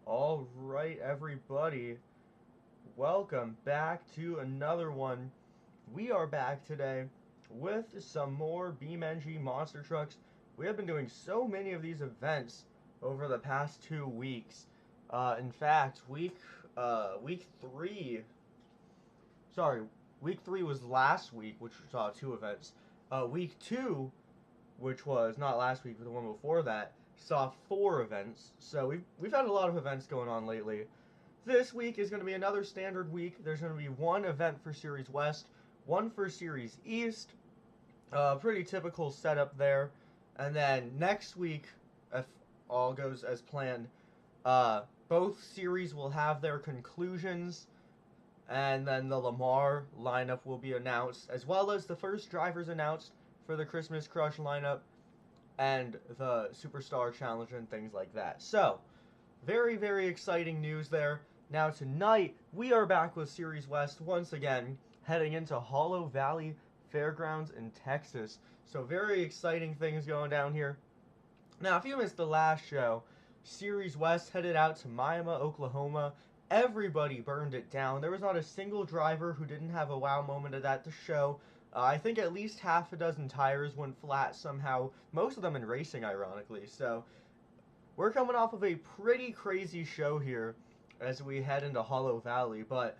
All right, everybody, welcome back to another one. We are back today with some more BeamNG monster trucks. We have been doing so many of these events over the past 2 weeks. In fact, week three, sorry, week three was last week, which saw two events. Week two, which was not last week, but the one before that, saw four events. So we've had a lot of events going on lately. This week is going to be another standard week. There's going to be one event for Series West, one for Series East. Pretty typical setup there. And then next week, if all goes as planned, both series will have their conclusions, and then the Lamar lineup will be announced, as well as the first drivers announced for the Christmas Crush lineup and the Superstar Challenge and things like that. So, very, very exciting news there. Now tonight, we are back with Series West once again, heading into Hollow Valley Fairgrounds in Texas. So very exciting things going down here. Now, if you missed the last show, Series West headed out to Miami, Oklahoma. Everybody burned it down. There was not a single driver who didn't have a wow moment of that to show. I think at least half a dozen tires went flat somehow, most of them in racing, ironically. So, we're coming off of a pretty crazy show here as we head into Hollow Valley, but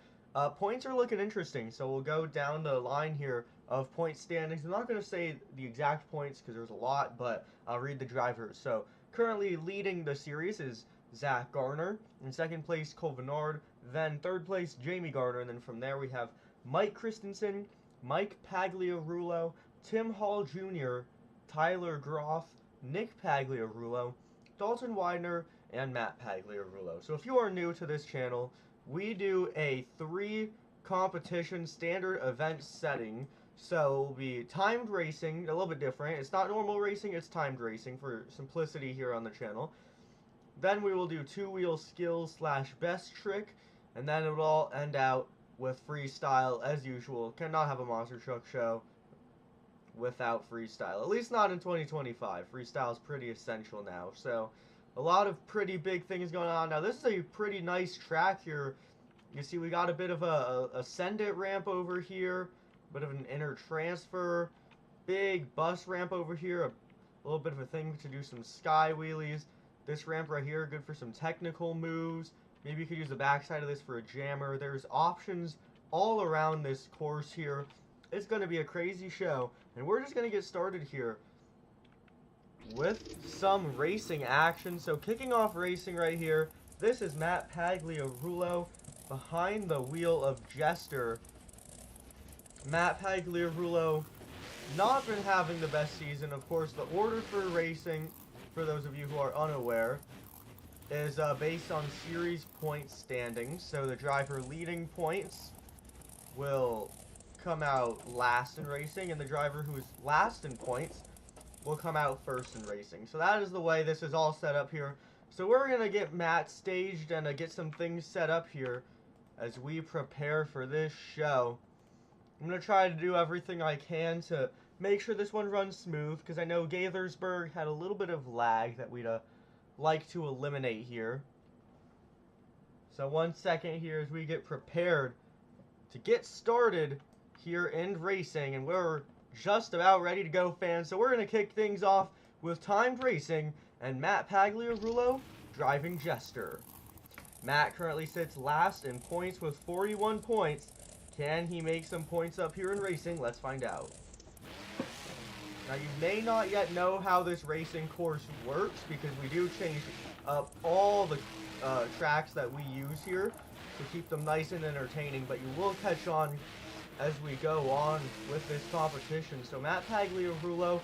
points are looking interesting, so we'll go down the line here of point standings. I'm not going to say the exact points because there's a lot, but I'll read the drivers. So currently leading the series is Zack Garner. In second place, Venard. Then third place, Jamey Garner. And then from there we have Mike Christensen, Mike Pagliarulo, Tim Hall Jr., Tyler Groth, Nick Pagliarulo, Dalton Widner, and Matt Pagliarulo. So if you are new to this channel, we do a 3 competition standard event setting. So it'll be timed racing, a little bit different. It's not normal racing, it's timed racing for simplicity here on the channel. Then we will do 2-wheel skills / best trick, and then it will all end out with freestyle as usual. Cannot have a monster truck show without freestyle, at least not in 2025. Freestyle is pretty essential now. So a lot of pretty big things going on. Now this is a pretty nice track here. You see we got a bit of a send it ramp over here, a bit of an inner transfer, big bus ramp over here, a little bit of a thing to do some sky wheelies. This ramp right here, good for some technical moves. Maybe you could use the backside of this for a jammer. There's options all around this course here. It's going to be a crazy show, and we're just going to get started here with some racing action. So kicking off racing right here, this is Matt Pagliarulo behind the wheel of Jester. Matt Pagliarulo not been having the best season. Of course, the order for racing, for those of you who are unaware, is based on series point standings. So the driver leading points will come out last in racing, and the driver who is last in points will come out first in racing. So that is the way this is all set up here. So we're going to get Matt staged and get some things set up here as we prepare for this show. I'm going to try to do everything I can to make sure this one runs smooth, because I know Gaithersburg had a little bit of lag that we'd like to eliminate here. So 1 second here as we get prepared to get started here in racing, and we're just about ready to go, fans. So we're going to kick things off with timed racing and Matt Pagliarulo driving Jester. Matt currently sits last in points with 41 points. Can he make some points up here in racing? Let's find out. Now, you may not yet know how this racing course works, because we do change up all the tracks that we use here to keep them nice and entertaining, but you will catch on as we go on with this competition. So Matt Pagliarulo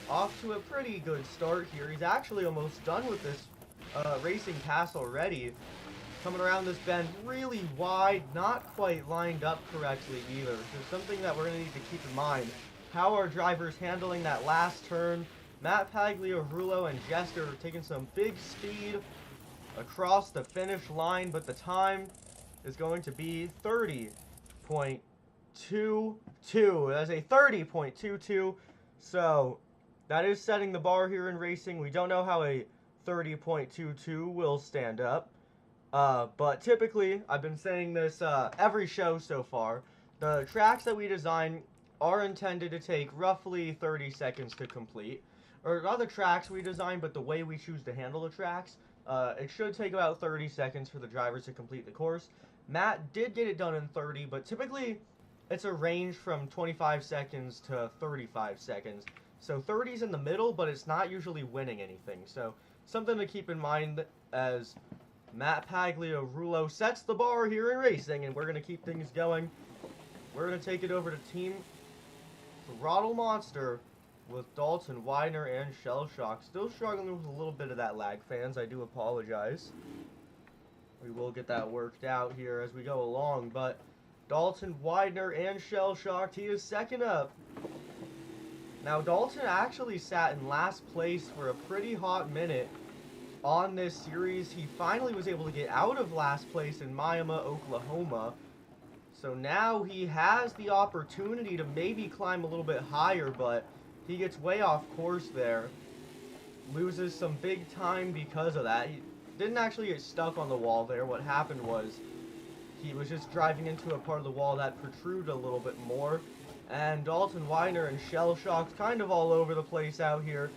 off to a pretty good start here. He's actually almost done with this racing pass already. Coming around this bend really wide, not quite lined up correctly either. So something that we're going to need to keep in mind. How are drivers handling that last turn? Matt Pagliarulo and Jester are taking some big speed across the finish line, but the time is going to be 30.22. That's a 30.22. So that is setting the bar here in racing. We don't know how a 30.22 will stand up. But typically, I've been saying this every show so far, the tracks that we design are intended to take roughly 30 seconds to complete. Or not the tracks we design, but the way we choose to handle the tracks. It should take about 30 seconds for the drivers to complete the course. Matt did get it done in 30, but typically it's a range from 25 seconds to 35 seconds. So 30 is in the middle, but it's not usually winning anything. So something to keep in mind as Matt Pagliarulo sets the bar here in racing, and we're going to keep things going. We're going to take it over to Team Throttle Monster with Dalton, Widner, and Shellshock. Still struggling with a little bit of that lag, fans. I do apologize. We will get that worked out here as we go along, but Dalton, Widner, and Shellshock, he is second up. Now, Dalton actually sat in last place for a pretty hot minute on this series. He finally was able to get out of last place in Miami, Oklahoma. So now he has the opportunity to maybe climb a little bit higher, but he gets way off course there. Loses some big time because of that. He didn't actually get stuck on the wall there. What happened was he was just driving into a part of the wall that protruded a little bit more. And Dalton, Widner, and Shellshock's kind of all over the place out here.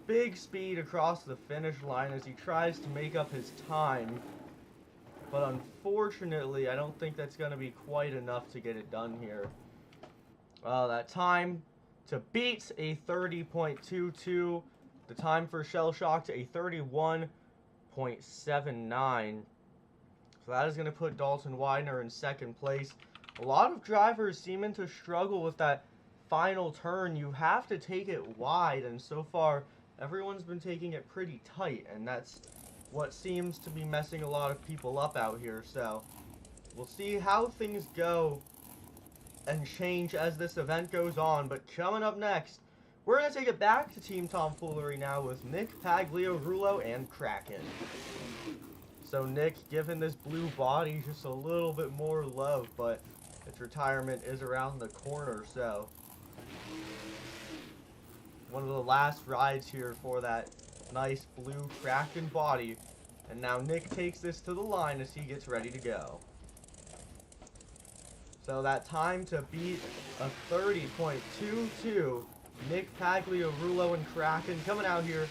Big speed across the finish line as he tries to make up his time. But unfortunately, I don't think that's going to be quite enough to get it done here. That time to beat a 30.22. The time for Shellshock to a 31.79. So that is going to put Dalton, Widner in second place. A lot of drivers seeming to struggle with that final turn. You have to take it wide, and so far everyone's been taking it pretty tight, and that's what seems to be messing a lot of people up out here. So we'll see how things go and change as this event goes on. But coming up next, we're going to take it back to Team Tomfoolery now with Nick, Pagliarulo, and Kraken. So Nick giving this blue body just a little bit more love, but its retirement is around the corner. So one of the last rides here for that nice blue Kraken body. And now Nick takes this to the line as he gets ready to go. So that time to beat a 30.22. Nick, Pagliarulo, and Kraken coming out here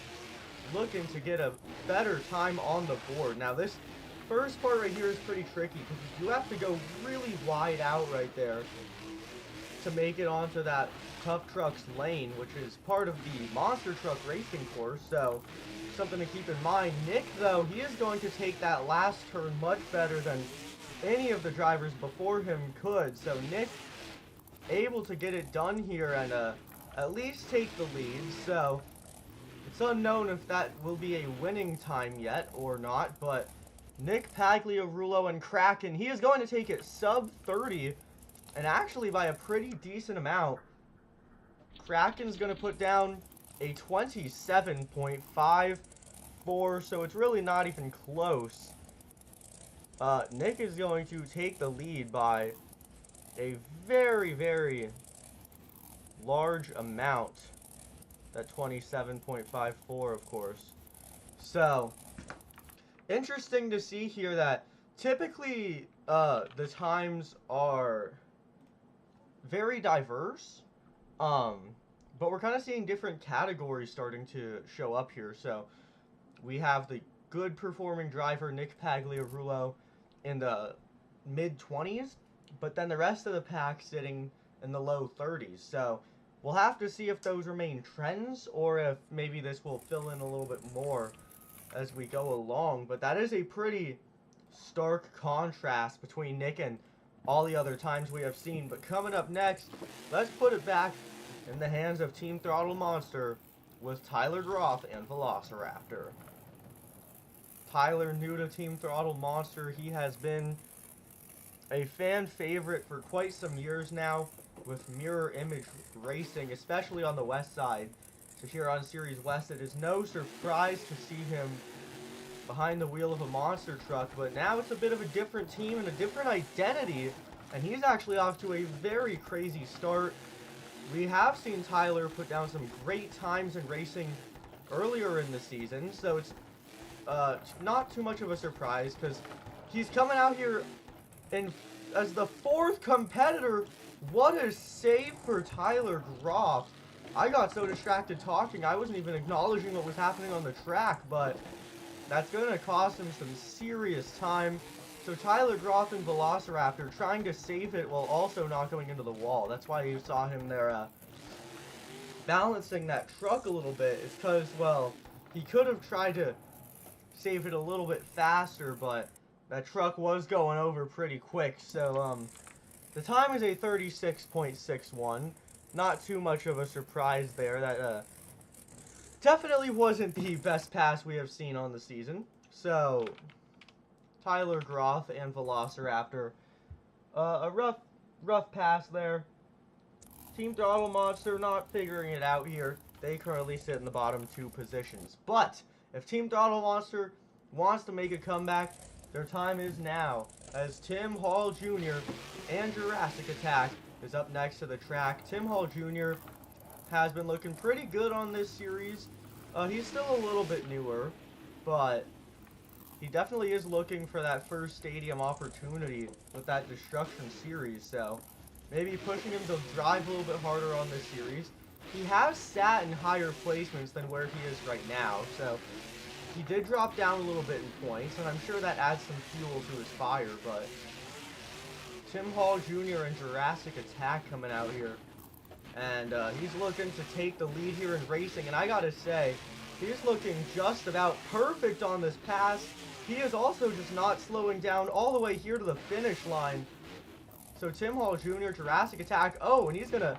looking to get a better time on the board. Now this first part right here is pretty tricky because you have to go really wide out right there to make it onto that Tough Trucks lane, which is part of the Monster Truck Racing course. So something to keep in mind. Nick, though, he is going to take that last turn much better than any of the drivers before him could. So Nick able to get it done here and at least take the lead. So it's unknown if that will be a winning time yet or not, but Nick, Pagliarulo, and Kraken, he is going to take it sub 30, and actually by a pretty decent amount. Kraken's going to put down a 27.54, so it's really not even close. Nick is going to take the lead by a very, very large amount. That 27.54, of course. So interesting to see here that typically the times are very diverse, but we're kind of seeing different categories starting to show up here. So we have the good performing driver Nick Pagliarulo in the mid-20s, but then the rest of the pack sitting in the low 30s. So we'll have to see if those remain trends or if maybe this will fill in a little bit more as we go along. But that is a pretty stark contrast between Nick and all the other times we have seen. But coming up next, let's put it back in the hands of Team Throttle Monster with Tyler Groth and Velociraptor. Tyler, new to Team Throttle Monster, he has been a fan favorite for quite some years now with mirror image racing, especially on the west side. So here on Series West, it is no surprise to see him behind the wheel of a monster truck, but now it's a bit of a different team and a different identity, and he's actually off to a very crazy start. We have seen Tyler put down some great times in racing earlier in the season, so it's not too much of a surprise because He's coming out here and as the 4th competitor. What a save for Tyler Groth. I got so distracted talking, I wasn't even acknowledging what was happening on the track, but that's going to cost him some serious time. So Tyler Groth and Velociraptor trying to save it while also not going into the wall. That's why you saw him there balancing that truck a little bit. It's because, well, he could have tried to save it a little bit faster, but that truck was going over pretty quick. So, the time is a 36.61. Not too much of a surprise there. That definitely wasn't the best pass we have seen on the season. So, Tyler Groth and Velociraptor. A rough pass there. Team Throttle Monster not figuring it out here. They currently sit in the bottom 2 positions. But, if Team Throttle Monster wants to make a comeback, their time is now, as Tim Hall Jr. and Jurassic Attack is up next to the track. Tim Hall Jr. has been looking pretty good on this series. He's still a little bit newer, but he definitely is looking for that first stadium opportunity with that Destruction series, so maybe pushing him to drive a little bit harder on this series. He has sat in higher placements than where he is right now, so he did drop down a little bit in points, and I'm sure that adds some fuel to his fire, but Tim Hall Jr. and Jurassic Attack coming out here, and he's looking to take the lead here in racing, and I gotta say, he's looking just about perfect on this pass. He is also just not slowing down all the way here to the finish line. So Tim Hall Jr., Jurassic Attack, oh, and he's gonna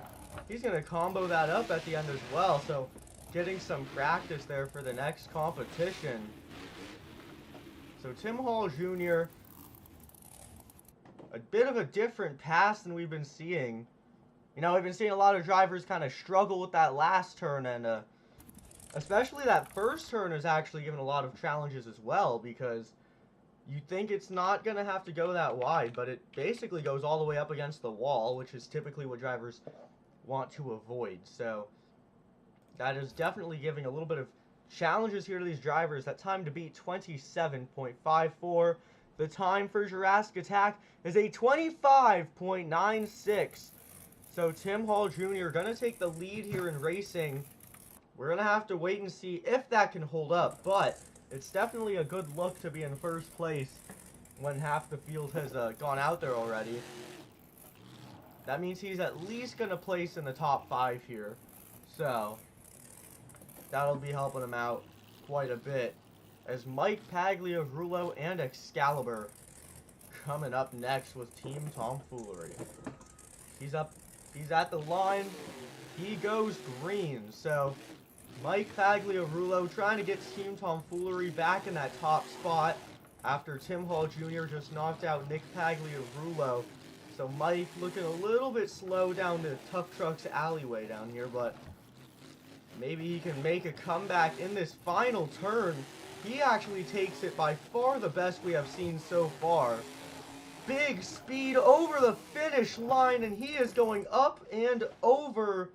combo that up at the end as well, so getting some practice there for the next competition. So Tim Hall Jr., a bit of a different pass than we've been seeing. You know, we've been seeing a lot of drivers kind of struggle with that last turn, and especially that first turn is actually given a lot of challenges as well, because you think it's not going to have to go that wide, but it basically goes all the way up against the wall, which is typically what drivers want to avoid. So that is definitely giving a little bit of challenges here to these drivers. That time to beat 27.54. The time for Jurassic Attack is a 25.96. So Tim Hall Jr. going to take the lead here in racing. We're going to have to wait and see if that can hold up, but it's definitely a good look to be in first place when half the field has gone out there already. That means he's at least going to place in the top 5 here. So that'll be helping him out quite a bit. As Mike Pagliarulo and Excaliber coming up next with Team Tomfoolery. He's at the line. He goes green. So Mike Pagliarulo trying to get Team Tomfoolery back in that top spot after Tim Hall Jr. just knocked out Nick Pagliarulo. So Mike looking a little bit slow down the Tough Trucks alleyway down here, but maybe he can make a comeback in this final turn. He actually takes it by far the best we have seen so far. Big speed over the finish line, and he is going up and over,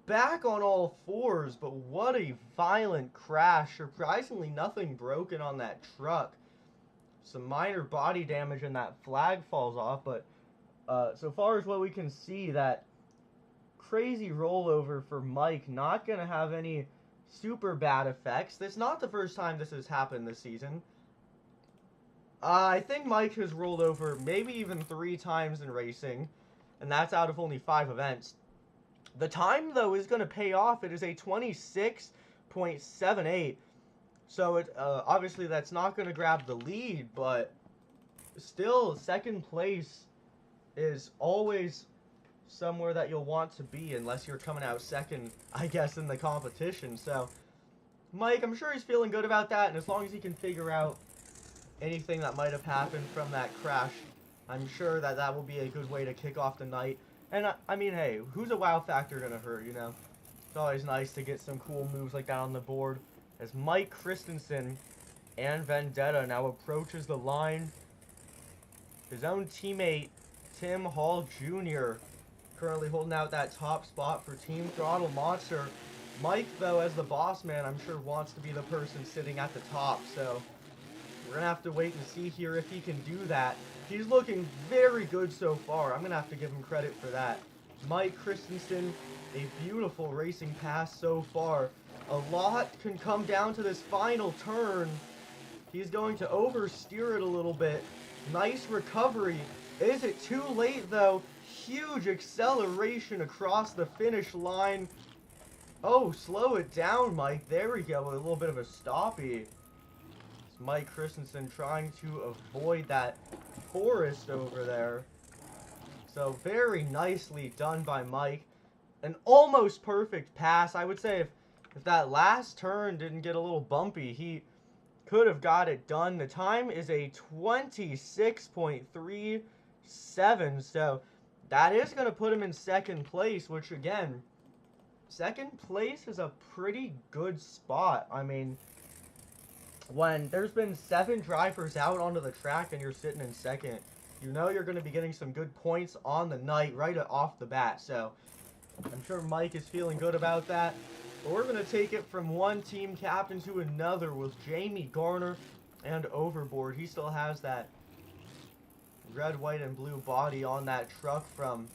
back on all fours, but what a violent crash. Surprisingly, nothing broken on that truck. Some minor body damage and that flag falls off, but so far as what we can see, that crazy rollover for Mike not going to have any super bad effects. That's not the first time this has happened this season. I think Mike has rolled over maybe even 3 times in racing, and that's out of only 5 events. The time, though, is going to pay off. It is a 26.78. So, obviously, that's not going to grab the lead, but still, second place is always somewhere that you'll want to be unless you're coming out second, I guess, in the competition. So, Mike, I'm sure he's feeling good about that, and as long as he can figure out anything that might have happened from that crash, I'm sure that that will be a good way to kick off the night. And, I mean, hey, who's a wow factor gonna hurt, you know? It's always nice to get some cool moves like that on the board. As Mike Christensen and Vendetta now approaches the line. His own teammate, Tim Hall Jr., currently holding out that top spot for Team Throttle Monster. Mike, though, as the boss man, I'm sure wants to be the person sitting at the top, so We're going to have to wait and see here if he can do that. He's looking very good so far. I'm going to have to give him credit for that. Mike Christensen, a beautiful racing pass so far. A lot can come down to this final turn. He's going to oversteer it a little bit. Nice recovery. Is it too late, though? Huge acceleration across the finish line. Oh, slow it down, Mike. There we go. A little bit of a stoppie. It's Mike Christensen trying to avoid that forest over there. So very nicely done by Mike. An almost perfect pass. I would say if that last turn didn't get a little bumpy, he could have got it done. The time is a 26.37. So that is going to put him in second place, which again, second place is a pretty good spot. I mean, when there's been 7 drivers out onto the track and you're sitting in second, you know you're going to be getting some good points on the night right off the bat. So I'm sure Mike is feeling good about that. But we're going to take it from one team captain to another with Zack Garner and Overboard. He still has that red, white, and blue body on that truck from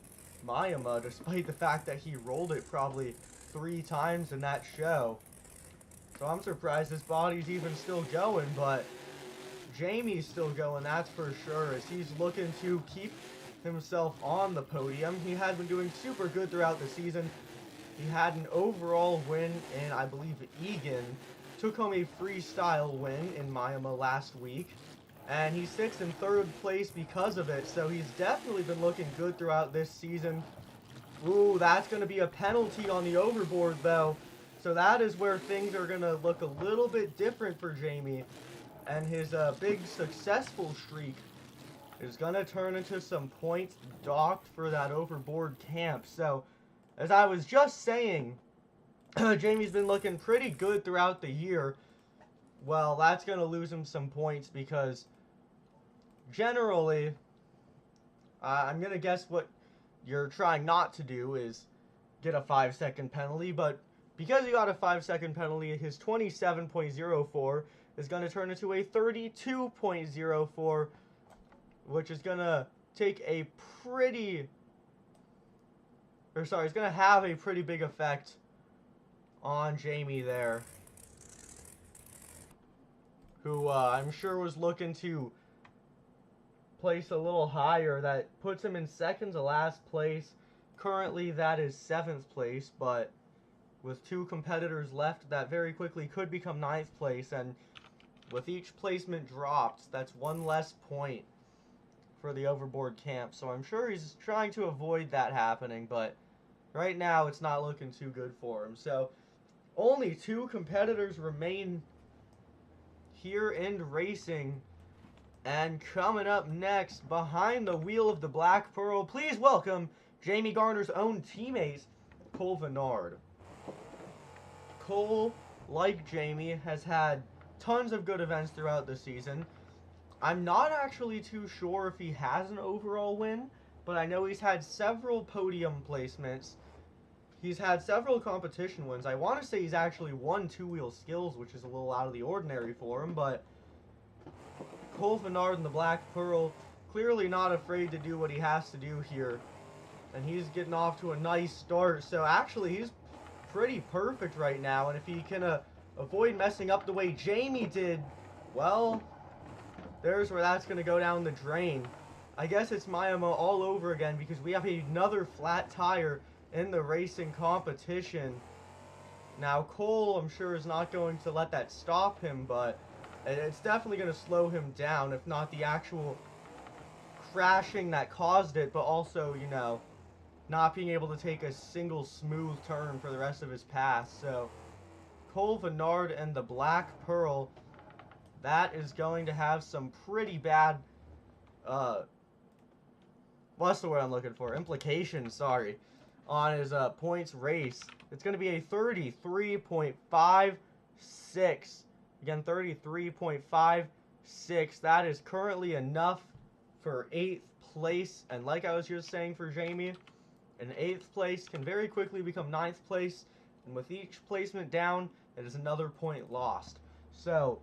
Miami, despite the fact that he rolled it probably 3 times in that show. So I'm surprised his body's even still going, but Jamey's still going, that's for sure, as he's looking to keep himself on the podium. He had been doing super good throughout the season. He had an overall win in, I believe, Egan. Took home a freestyle win in Miami last week. And he sits in 3rd place because of it. So he's definitely been looking good throughout this season. Ooh, that's going to be a penalty on the overboard, though. So that is where things are going to look a little bit different for Jamey. And his big successful streak is going to turn into some points docked for that overboard camp. So, as I was just saying, Jamey's been looking pretty good throughout the year. Well, that's going to lose him some points because generally, I'm going to guess what you're trying not to do is get a 5-second penalty, but because he got a 5-second penalty, his 27.04 is going to turn into a 32.04, which is going to take a pretty, it's going to have a pretty big effect on Jamey there, who I'm sure was looking to place a little higher. That puts him in second to last place. Currently, that is 7th place, but with 2 competitors left, that very quickly could become 9th place, and with each placement dropped, that's 1 less point for the overboard camp. So I'm sure he's trying to avoid that happening, but right now it's not looking too good for him. So only 2 competitors remain here in racing. And coming up next, behind the wheel of the Black Pearl, please welcome Zack Garner's own teammate, Cole Venard. Cole, like Jamey, has had tons of good events throughout the season. I'm not actually too sure if he has an overall win, but I know he's had several podium placements. He's had several competition wins. I want to say he's actually won 2-wheel skills, which is a little out of the ordinary for him, but Cole Venard and the Black Pearl clearly not afraid to do what he has to do here. And he's getting off to a nice start. So actually, he's pretty perfect right now. And if he can avoid messing up the way Jamey did, well, there's where that's going to go down the drain. I guess it's Miami all over again because we have another flat tire in the racing competition. Now, Cole, I'm sure, is not going to let that stop him, but it's definitely going to slow him down, if not the actual crashing that caused it, but also, you know, not being able to take a single smooth turn for the rest of his pass. So, Cole Venard and the Black Pearl, that is going to have some pretty bad, what's the word I'm looking for? Implications, sorry, on his points race. It's going to be a 33.56. Again, 33.56. That is currently enough for 8th place. And like I was just saying for Jamey, an 8th place can very quickly become 9th place. And with each placement down, it is another point lost. So,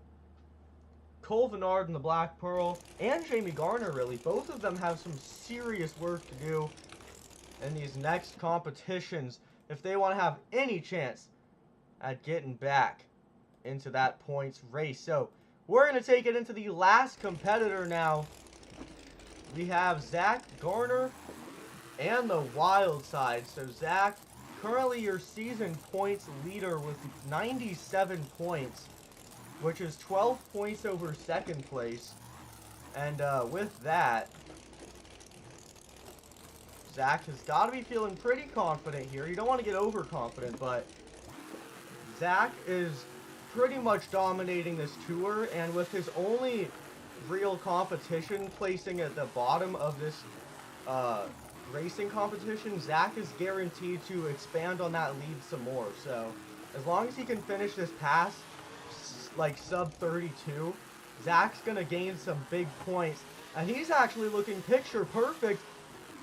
Venard and the Black Pearl, and Jamey Garner, really, both of them have some serious work to do in these next competitions if they want to have any chance at getting back into that points race. So we're going to take it into the last competitor now. We have Zack Garner and the Wild Side. So Zack, currently your season points leader with 97 points, which is 12 points over second place. And with that, Zack has got to be feeling pretty confident here. You don't want to get overconfident, but Zack is pretty much dominating this tour, and with his only real competition placing at the bottom of this racing competition, Zack is guaranteed to expand on that lead some more. So as long as he can finish this pass like sub 32, Zack's gonna gain some big points, and he's actually looking picture perfect.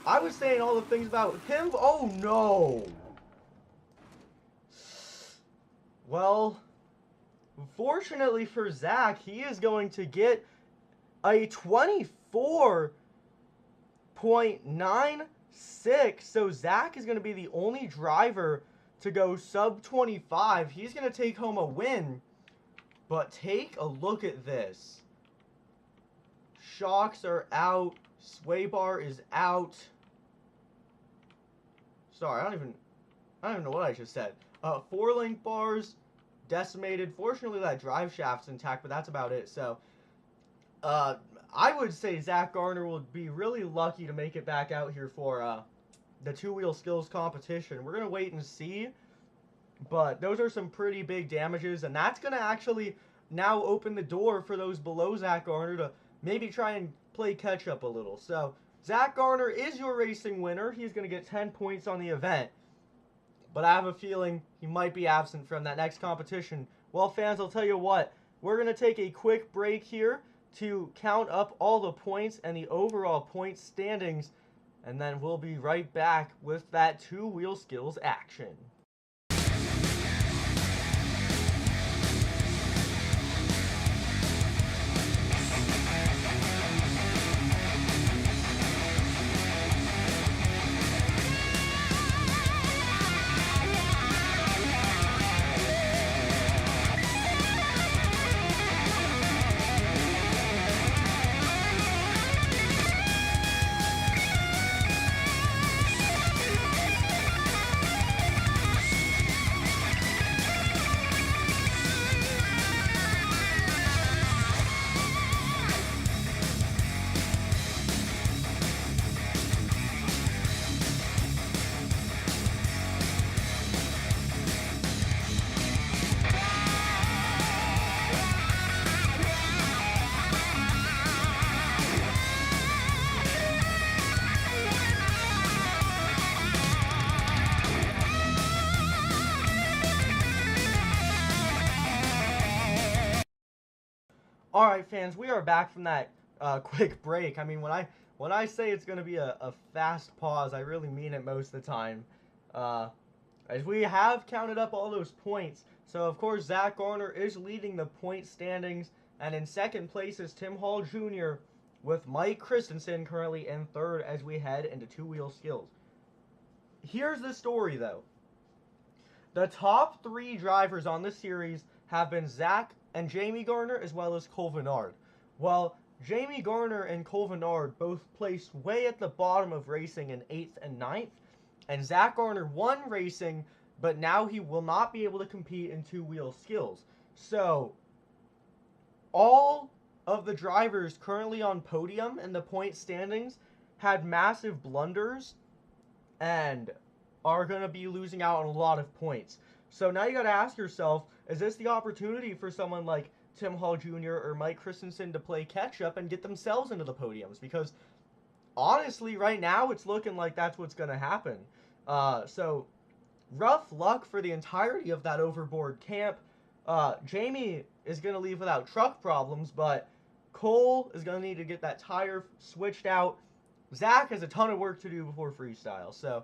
I was saying all the things about him. Oh no. Well, fortunately for Zack, he is going to get a 24.96. So Zack is going to be the only driver to go sub 25. He's going to take home a win. But take a look at this. Shocks are out. Sway bar is out. Sorry, I don't even know what I just said. 4-link bars decimated. Fortunately, that drive shaft's intact, but that's about it. So, I would say Zack Garner will be really lucky to make it back out here for the two-wheel skills competition. We're going to wait and see, but those are some pretty big damages, and that's going to actually now open the door for those below Zack Garner to maybe try and play catch-up a little. So, Zack Garner is your racing winner. He's going to get 10 points on the event, but I have a feeling he might be absent from that next competition. Well, fans, I'll tell you what. We're going to take a quick break here to count up all the points and the overall point standings, and then we'll be right back with that two-wheel skills action. All right, fans, we are back from that quick break. I mean, when I say it's going to be a fast pause, I really mean it most of the time. As we have counted up all those points. So, of course, Zack Garner is leading the point standings. And in second place is Tim Hall Jr. with Mike Christensen currently in third as we head into two-wheel skills. Here's the story, though. The top three drivers on this series have been Zack and Jamey Garner, as well as Venard. Well, Jamey Garner and Venard both placed way at the bottom of racing in 8th and 9th, and Zack Garner won racing, but now he will not be able to compete in two-wheel skills. So, all of the drivers currently on podium in the point standings had massive blunders and are going to be losing out on a lot of points. So now you got to ask yourself, is this the opportunity for someone like Tim Hall Jr. or Mike Christensen to play catch-up and get themselves into the podiums? Because honestly, right now, it's looking like that's what's going to happen. So rough luck for the entirety of that overboard camp. Jamey is going to leave without truck problems, but Cole is going to need to get that tire switched out. Zack has a ton of work to do before freestyle. So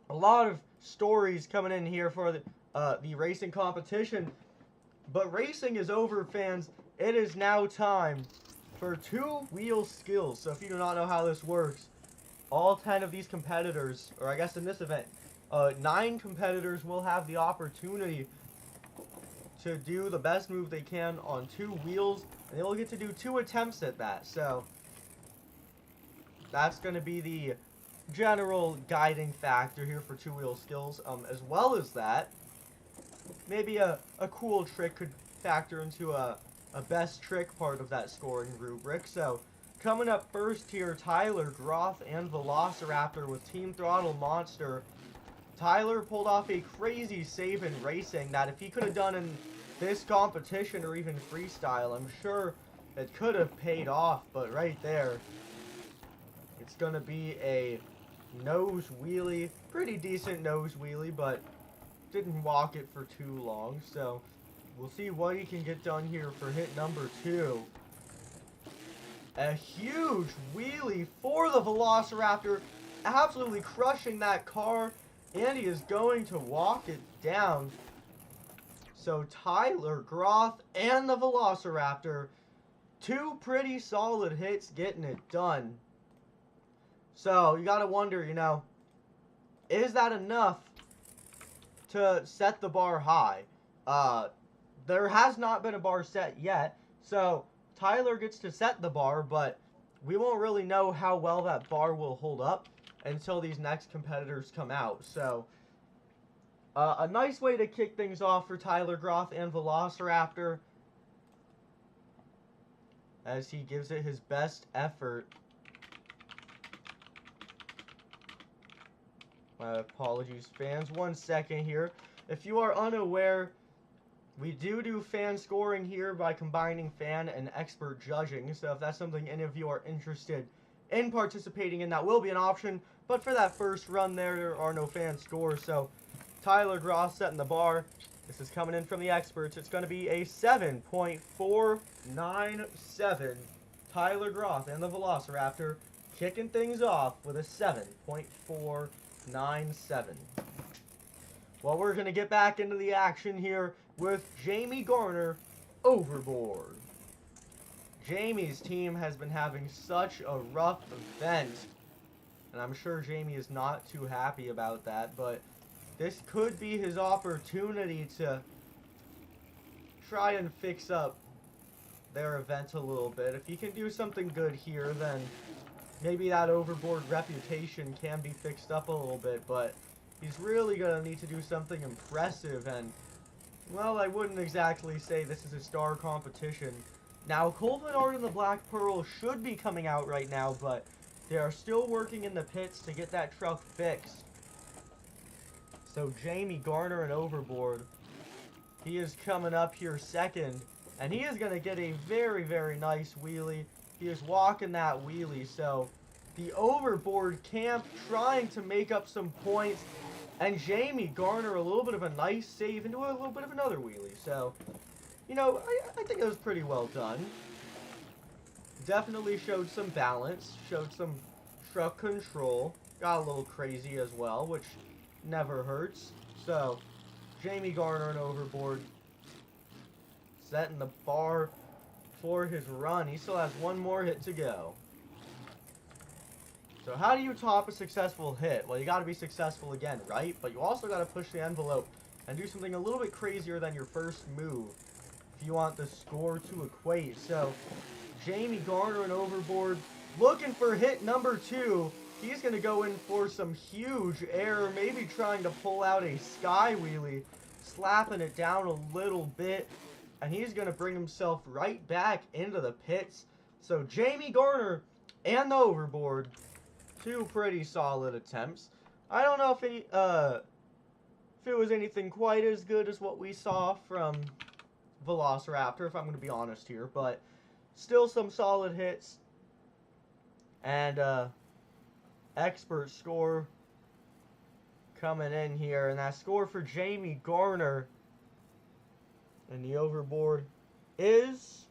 a lot of stories coming in here for the racing competition. But racing is over, fans. It is now time for two-wheel skills. So if you do not know how this works, all 10 of these competitors, or I guess in this event, 9 competitors will have the opportunity to do the best move they can on 2 wheels, and they will get to do 2 attempts at that. So that's going to be the general guiding factor here for two-wheel skills. As well as that, maybe a cool trick could factor into a best trick part of that scoring rubric. So coming up first here, Tyler, Groth, and Velociraptor with Team Throttle Monster. Tyler pulled off a crazy save in racing that if he could have done in this competition or even freestyle, I'm sure it could have paid off. But right there, it's going to be a nose wheelie. Pretty decent nose wheelie, but didn't walk it for too long. So we'll see what he can get done here for hit number 2. A huge wheelie for the Velociraptor, absolutely crushing that car, and he is going to walk it down. So Tyler, Groth, and the Velociraptor, 2 pretty solid hits getting it done. So you gotta wonder, you know, is that enough to set the bar high? There has not been a bar set yet, so Tyler gets to set the bar, but we won't really know how well that bar will hold up until these next competitors come out. So a nice way to kick things off for Tyler, Groth, and Velociraptor as he gives it his best effort. My apologies, fans. 1 second here. If you are unaware, we do fan scoring here by combining fan and expert judging. So if that's something any of you are interested in participating in, that will be an option. But for that first run there are no fan scores. So Tyler, Groth setting the bar. This is coming in from the experts. It's going to be a 7.497. Tyler, Groth, and the Velociraptor kicking things off with a 7.497. Well, we're going to get back into the action here with Jamey Garner overboard. Jamey's team has been having such a rough event, and I'm sure Jamey is not too happy about that, but this could be his opportunity to try and fix up their event a little bit. If he can do something good here, then maybe that overboard reputation can be fixed up a little bit, but he's really going to need to do something impressive, and, well, I wouldn't exactly say this is a star competition. Now, Venard and the Black Pearl should be coming out right now, but they are still working in the pits to get that truck fixed. So, Jamey Garner and overboard, he is coming up here second, and he is going to get a very, very nice wheelie. He is walking that wheelie, so the overboard camp trying to make up some points, and Jamey Garner a little bit of a nice save into a little bit of another wheelie. So, you know, I think it was pretty well done. Definitely showed some balance, showed some truck control, got a little crazy as well, which never hurts. So, Jamey Garner and overboard setting the bar for his run. He still has 1 more hit to go. So how do you top a successful hit? Well, you got to be successful again, right? But you also got to push the envelope and do something a little bit crazier than your first move if you want the score to equate. So Jamey Garner and overboard looking for hit number 2. He's going to go in for some huge air, maybe trying to pull out a sky wheelie, slapping it down a little bit, and he's going to bring himself right back into the pits. So Jamey Garner and the overboard, 2 pretty solid attempts. I don't know if it was anything quite as good as what we saw from Velociraptor, if I'm going to be honest here, but still some solid hits. And expert score coming in here, and that score for Jamey Garner and the overboard is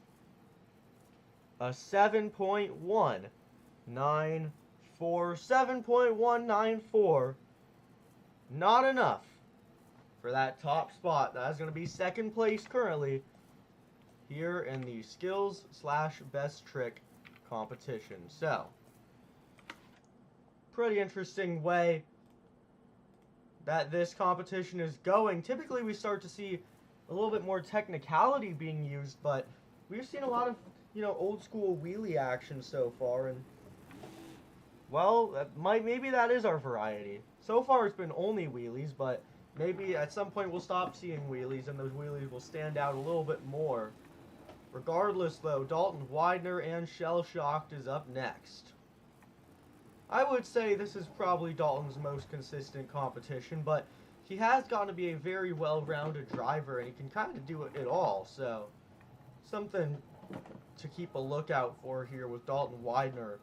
a 7.194. 7.194. Not enough for that top spot. That is going to be second place currently here in the skills / best trick competition. So, pretty interesting way that this competition is going. Typically we start to see a little bit more technicality being used, but we've seen a lot of, old school wheelie action so far, and well, maybe that is our variety. So far it's been only wheelies, but maybe at some point we'll stop seeing wheelies and those wheelies will stand out a little bit more. Regardless though, Dalton, Widner, and Shell Shocked is up next. I would say this is probably Dalton's most consistent competition, but he has gotten to be a very well-rounded driver, and he can kind of do it all, so something to keep a lookout for here with Dalton Widner.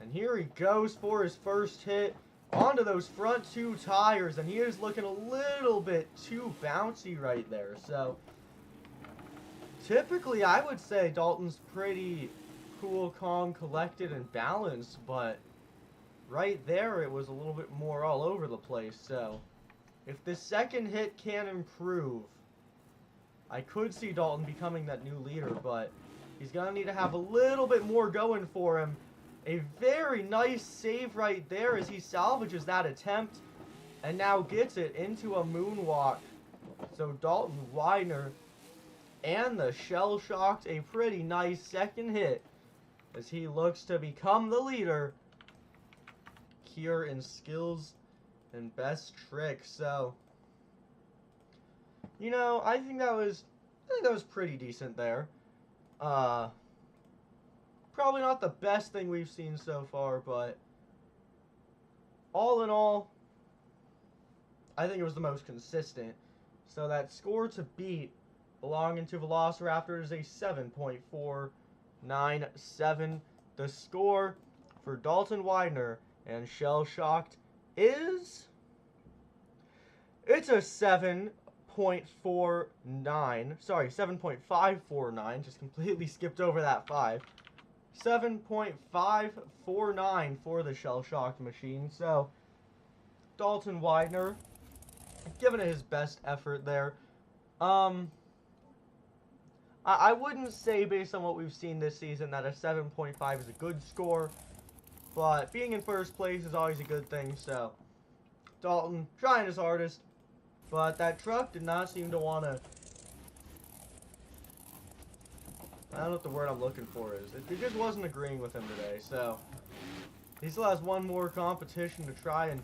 And here he goes for his first hit onto those front two tires, and he is looking a little bit too bouncy right there, so typically I would say Dalton's pretty cool, calm, collected, and balanced, but right there it was a little bit more all over the place. So if the second hit can improve, I could see Dalton becoming that new leader, but he's gonna need to have a little bit more going for him. A very nice save right there as he salvages that attempt and now gets it into a moonwalk. So Dalton Widner and the Shell Shocked, a pretty nice second hit as he looks to become the leader here in skills and best tricks. So, I think that was pretty decent there. Probably not the best thing we've seen so far, but all in all, I think it was the most consistent. So that score to beat belonging to Velociraptor is a 7.497. The score for Dalton Widner and Shell Shocked is, it's a 7.49. Sorry, 7.549. Just completely skipped over that 5. 7.549 for the Shell Shocked machine. So Dalton Widner giving it his best effort there. I wouldn't say, based on what we've seen this season, that a 7.5 is a good score, but being in first place is always a good thing, so Dalton trying his hardest, but that truck did not seem to want to, I don't know what the word I'm looking for is. It just wasn't agreeing with him today, so he still has one more competition to try and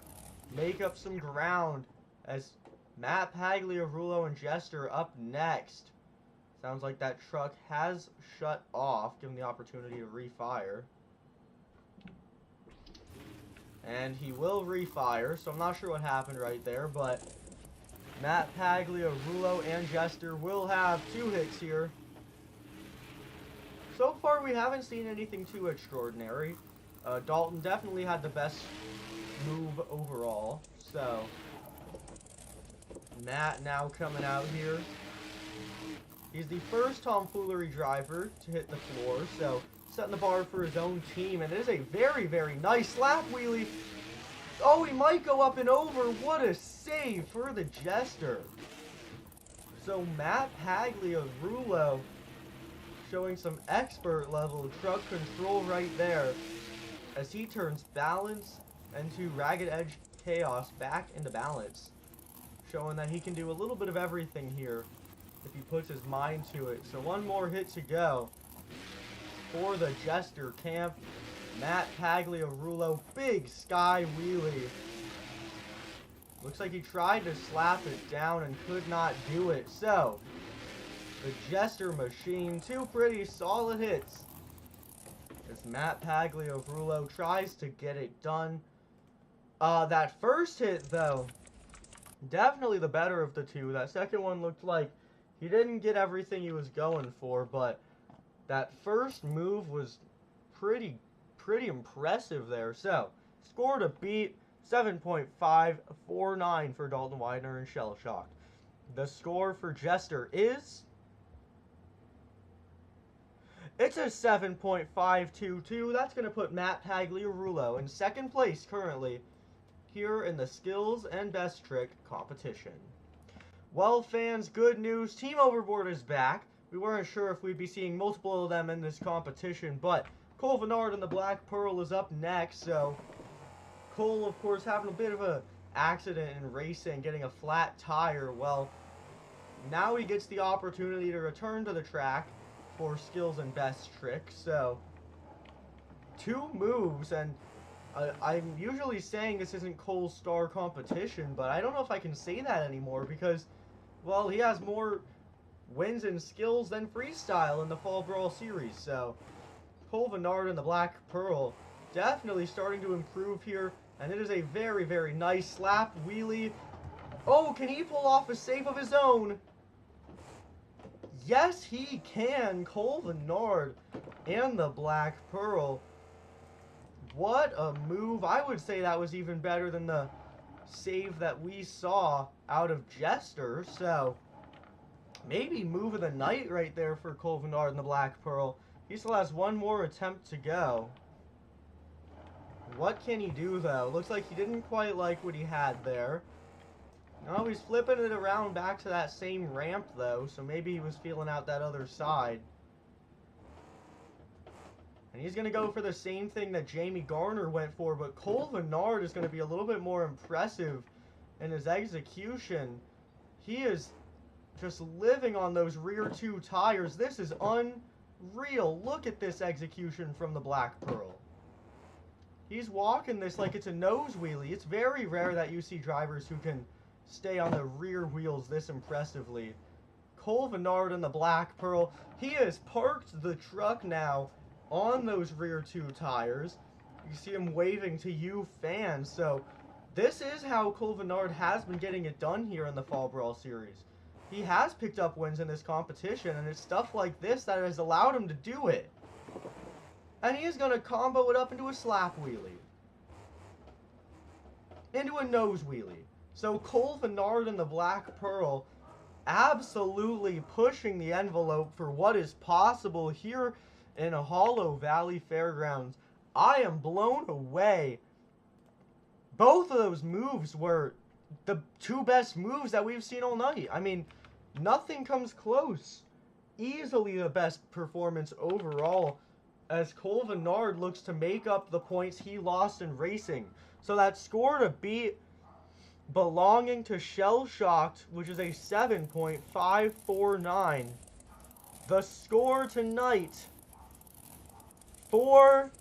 make up some ground as Matt Pagliarulo and Jester up next. Sounds like that truck has shut off, given the opportunity to refire. And he will refire, so I'm not sure what happened right there, but Matt Pagliarulo and Jester will have 2 hits here. So far, we haven't seen anything too extraordinary. Dalton definitely had the best move overall, so Matt now coming out here. He's the first tomfoolery driver to hit the floor, so setting the bar for his own team, and it is a very, very nice slap wheelie. Oh, he might go up and over. What a save for the Jester. So Matt Pagliarulo showing some expert level truck control right there as he turns balance into ragged edge chaos back into balance, showing that he can do a little bit of everything here if he puts his mind to it. So one more hit to go for the Jester camp. Matt Pagliarulo, big sky wheelie. Looks like he tried to slap it down and could not do it. So the Jester machine, 2 pretty solid hits as Matt Pagliarulo tries to get it done. That first hit, though, definitely the better of the 2. That second one looked like he didn't get everything he was going for, but that first move was pretty impressive there. So, score to beat, 7.549 for Dalton Widner and Shell Shocked. The score for Jester is, it's a 7.522. That's going to put Matt Pagliarulo in second place currently here in the skills and best trick competition. Well, fans, good news. Team Overboard is back. We weren't sure if we'd be seeing multiple of them in this competition, but Cole Venard and the Black Pearl is up next. So Cole, of course, having a bit of a accident in racing, getting a flat tire. Well, now he gets the opportunity to return to the track for skills and best tricks. So 2 moves, and I'm usually saying this isn't Cole's star competition, but I don't know if I can say that anymore because, well, he has more wins and skills than freestyle in the Fall Brawl Series. So Cole Venard and the Black Pearl definitely starting to improve here, and it is a very, very nice slap wheelie. Oh, can he pull off a save of his own? Yes, he can. Cole Venard and the Black Pearl. What a move. I would say that was even better than the save that we saw out of Jester. So maybe move of the night right there for Cole Venard and the Black Pearl. He still has 1 more attempt to go. What can he do, though? Looks like he didn't quite like what he had there. Oh, he's flipping it around back to that same ramp, though, so maybe he was feeling out that other side. And he's going to go for the same thing that Zack Garner went for, but Cole Venard is going to be a little bit more impressive in his execution. He is just living on those rear 2 tires. This is unreal. Look at this execution from the Black Pearl. He's walking this like it's a nose wheelie. It's very rare that you see drivers who can stay on the rear wheels this impressively. Cole Venard and the Black Pearl. He has parked the truck now on those rear 2 tires. You see him waving to you fans. So this is how Cole Venard has been getting it done here in the Fall Brawl Series. He has picked up wins in this competition, and it's stuff like this that has allowed him to do it. And he is going to combo it up into a slap wheelie. Into a nose wheelie. So Cole Venard and the Black Pearl absolutely pushing the envelope for what is possible here in a Hollow Valley Fairgrounds. I am blown away. Both of those moves were the 2 best moves that we've seen all night. I mean, nothing comes close. Easily the best performance overall, as Cole Venard looks to make up the points he lost in racing. So that score to beat belonging to Shell Shocked, which is a 7.549. The score tonight for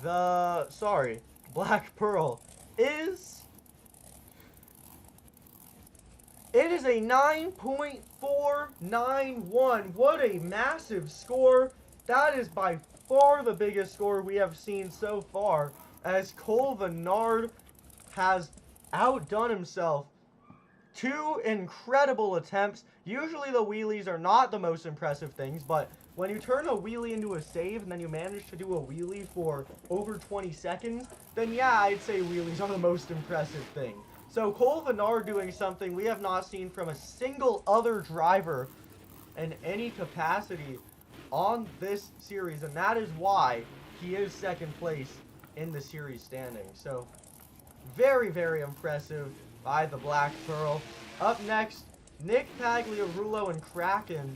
the, Black Pearl is, it is a 9.491. What a massive score. That is by far the biggest score we have seen so far, as Cole Venard has outdone himself. 2 incredible attempts. Usually the wheelies are not the most impressive things, but when you turn a wheelie into a save and then you manage to do a wheelie for over 20 seconds, then yeah, I'd say wheelies are the most impressive thing. So Cole Venard doing something we have not seen from a single other driver in any capacity on this series, and that is why he is 2nd place in the series standing. So very, very impressive by the Black Pearl. Up next, Nick Pagliarulo and Kraken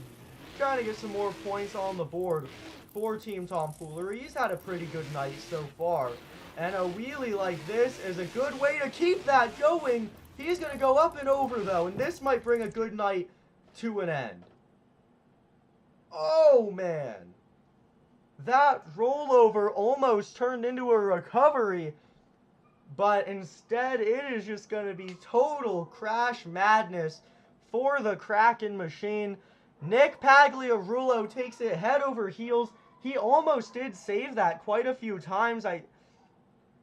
trying to get some more points on the board for Team Tomfoolery. He's had a pretty good night so far, and a wheelie like this is a good way to keep that going. He's going to go up and over, though, and this might bring a good night to an end. Oh, man. That rollover almost turned into a recovery, but instead it is just going to be total crash madness for the Kraken machine. Nick Pagliarulo takes it head over heels. He almost did save that quite a few times. I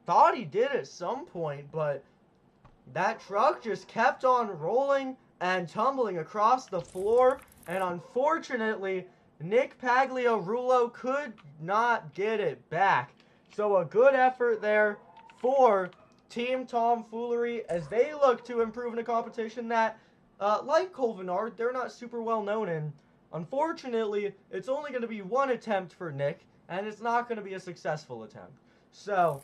thought he did at some point, but that truck just kept on rolling and tumbling across the floor, and unfortunately, Nick Pagliarulo could not get it back. So a good effort there for Team Tomfoolery as they look to improve in a competition that, like Cole Venard, they're not super well known in. Unfortunately, it's only going to be 1 attempt for Nick, and it's not going to be a successful attempt. So,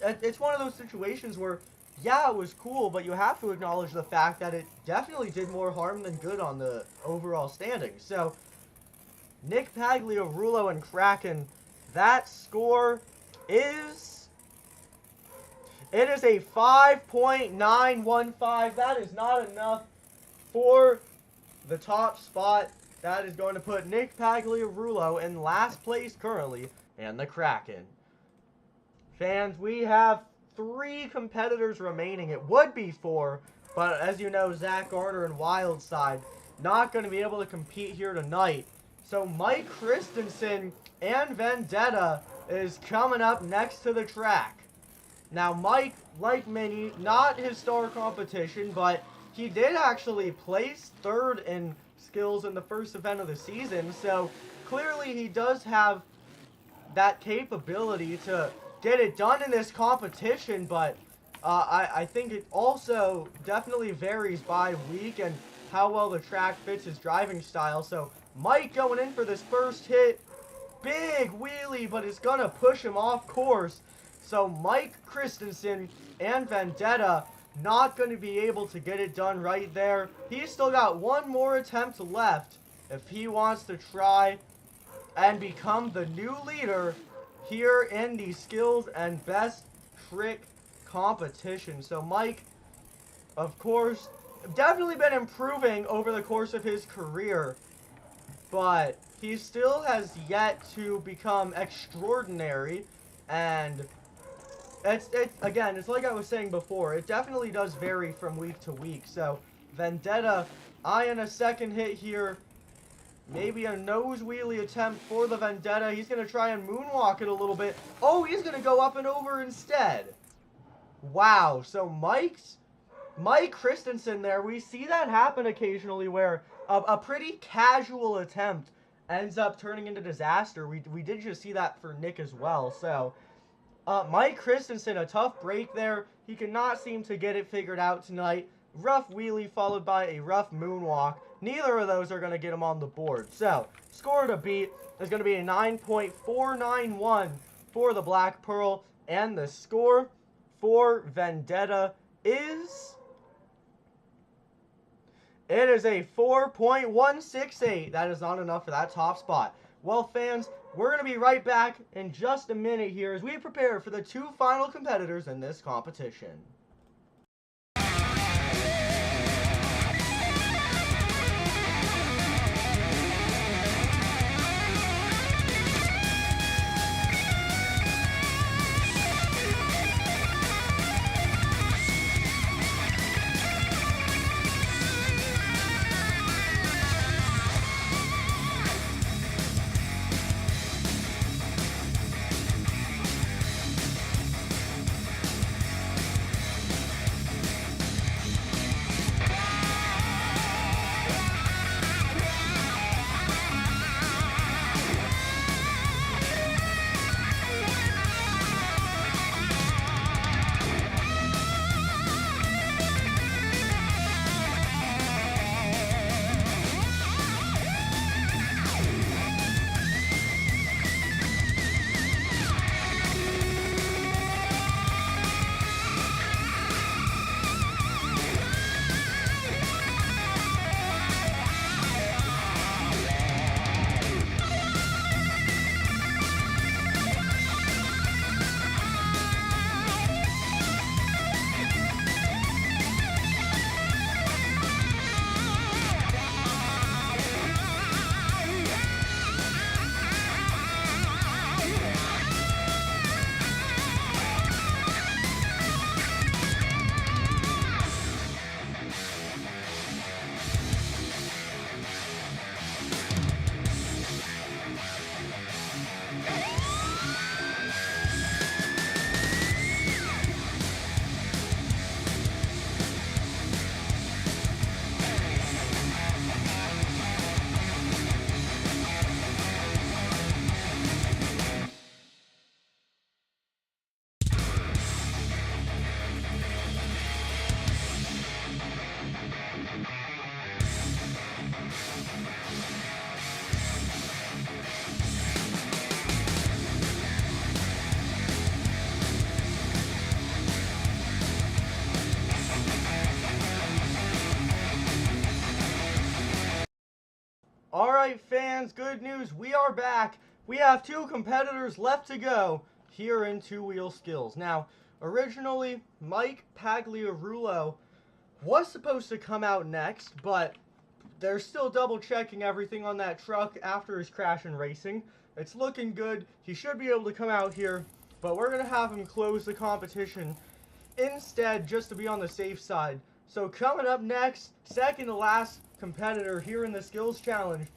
it's one of those situations where, yeah, it was cool, but you have to acknowledge the fact that it definitely did more harm than good on the overall standings. So, Nick Pagliarulo and Kraken, that score is... It is a 5.915. That is not enough for the top spot. That is going to put Nick Pagliarulo in last place currently, and the Kraken. Fans, we have 3 competitors remaining. It would be 4, but as you know, Zack Garner and Wildside not going to be able to compete here tonight. So Mike Christensen and Vendetta is coming up next to the track. Now Mike, like Mini, not his star competition, but he did actually place 3rd in skills in the first event of the season, so clearly he does have that capability to get it done in this competition, but I think it also definitely varies by week and how well the track fits his driving style. So Mike going in for this first hit, big wheelie, but it's gonna push him off course. So Mike Christensen and Vendetta not going to be able to get it done right there. He's still got one more attempt left if he wants to try and become the new leader here in the skills and best trick competition. So Mike, of course, definitely been improving over the course of his career, but he still has yet to become extraordinary. And again, it's like I was saying before, it definitely does vary from week to week. So Vendetta eyeing a second hit here. Maybe a nose wheelie attempt for the Vendetta. He's going to try and moonwalk it a little bit. Oh, he's going to go up and over instead. Wow. So Mike Christensen there, we see that happen occasionally where a pretty casual attempt ends up turning into disaster. We did just see that for Nick as well. So Mike Christensen, a tough break there. He cannot seem to get it figured out tonight. Rough wheelie followed by a rough moonwalk. Neither of those are going to get him on the board. So, score to beat is going to be a 9.491 for the Black Pearl. And the score for Vendetta is... It is a 4.168. That is not enough for that top spot. Well, fans, we're going to be right back in just a minute here as we prepare for the 2 final competitors in this competition. Alright fans, good news, we are back. We have 2 competitors left to go here in 2-wheel skills. Now, originally, Mike Pagliarulo was supposed to come out next, but they're still double checking everything on that truck after his crash and racing. It's looking good. He should be able to come out here, but we're going to have him close the competition instead just to be on the safe side. So coming up next, second to last competitor here in the skills challenge,